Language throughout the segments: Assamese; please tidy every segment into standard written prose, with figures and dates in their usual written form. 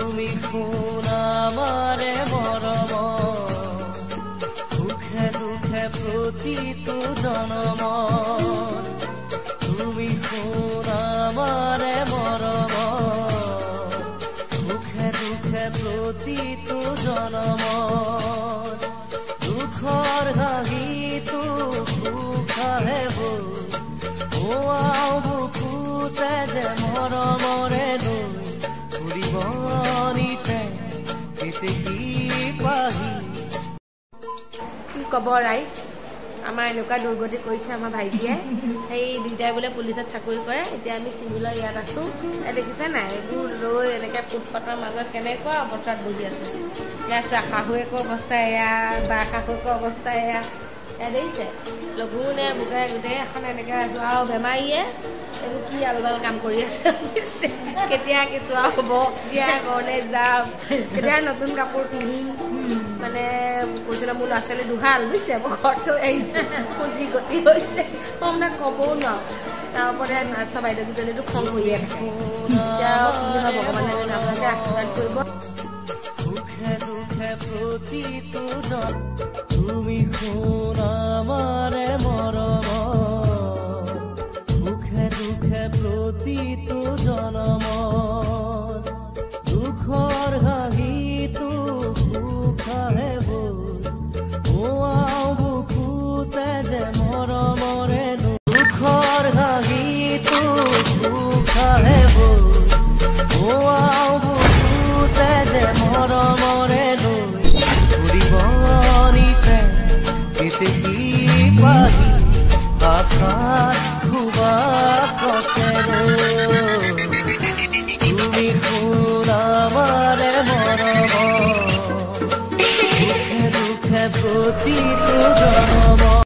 তুমি শুন আমাৰে মৰম সুখে দুখে প্ৰতিটো জনম তুমি শুন আমাৰে মৰম সুখে দুখে প্ৰতিটো জনম দুখৰ হাঁহিটো সুখাহে বৌ বুকুতে যে মৰমৰে কি কব ৰাইজ আমাৰ এনেকুৱা দুৰ্গতি কৰিছে আমাৰ ভাইটিয়ে সেই দুইটাই বোলে পুলিচত চাকৰি কৰে এতিয়া আমি চিভিলৰ ইয়াত আছো দেখিছে নাই এইবোৰ লৈ এনেকে ফুটপাথৰ মাজত কেনেকুৱা অৱস্থাত বহি আছে ইয়াত শাহুৱেকৰ অৱস্থা এয়া বা শাহুৱেকৰ অৱস্থা এয়া এয়া দেখিছে লঘুনে বুকাই গোটেই এখন এনেকে আছো আৰু বেমাৰীয়ে এইবোৰ কি আলবাল কাম কৰি আছে কেতিয়া কেঁচুৱা হ'ব কেতিয়া ঘৰলৈ যাম কেতিয়া নতুন কাপোৰ পিন্ধিম মানে কৈছে না মোৰ ল'ৰা ছোৱালী দুহাল বুজিছে মই ঘৰত থৈ আহিছে যি গতি হৈছে মই মানে ক'বও নোৱাৰো তাৰ ওপৰতে নাৰ্ছ বাইদেউকেইজনীতো খং কৰিয়ে থাকে এতিয়া কি হয় ভগৱানে যেন আপোনালোকে আশীৰ্বাদ কৰিব তুমি শুন আমাৰে মৰম সুখে দুখে প্ৰতিটো জনম দুখৰ হাঁহিটো সুখাহে বুকুতে যে মৰমৰে দুখৰ হাঁহিটো সুখাহে বুকুতে যে মৰমৰে কি পাহি আশাত খুবা তুমি শুন আমাৰে মৰম সুখে দুখে প্ৰতিটো জনম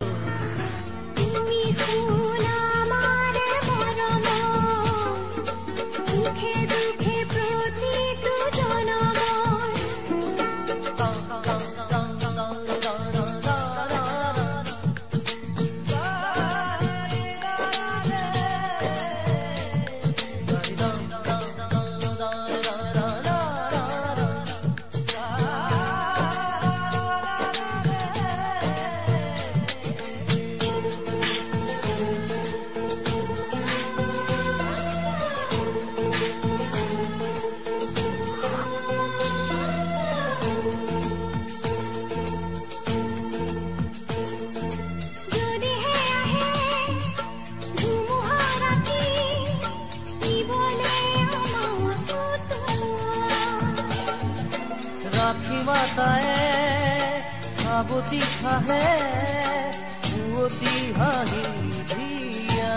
মাতায়ে আবতি খাহে বুৱতি হাঁহি দিয়া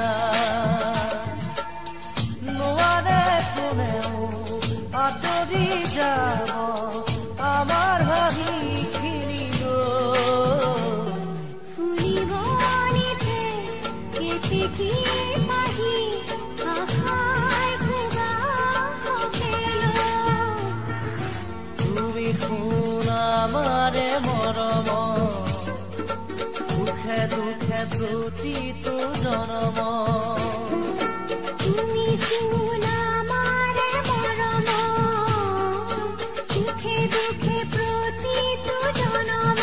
নোৱাৰে কোনেও আঁতৰি যাব আমাৰ হাঁহিখিনি ফুলিব নিতে কেতেকী পাহি আশাৰ খুবা তুমি শুন আমাৰে মৰম সুখে দুখে প্ৰতিটো জনম তুমি শুন আমাৰে মৰম সুখে দুখে প্ৰতিটো জনম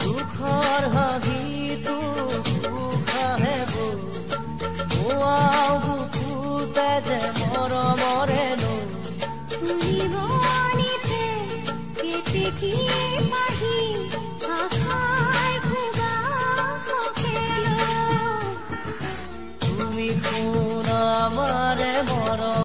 দুখৰ হাঁহিটো সুখাহে বুকুতে যে মৰমৰে ফুলিব নিতে কেতেকী পাহি আশাৰ খুবা তুমি শুন আমাৰে মৰম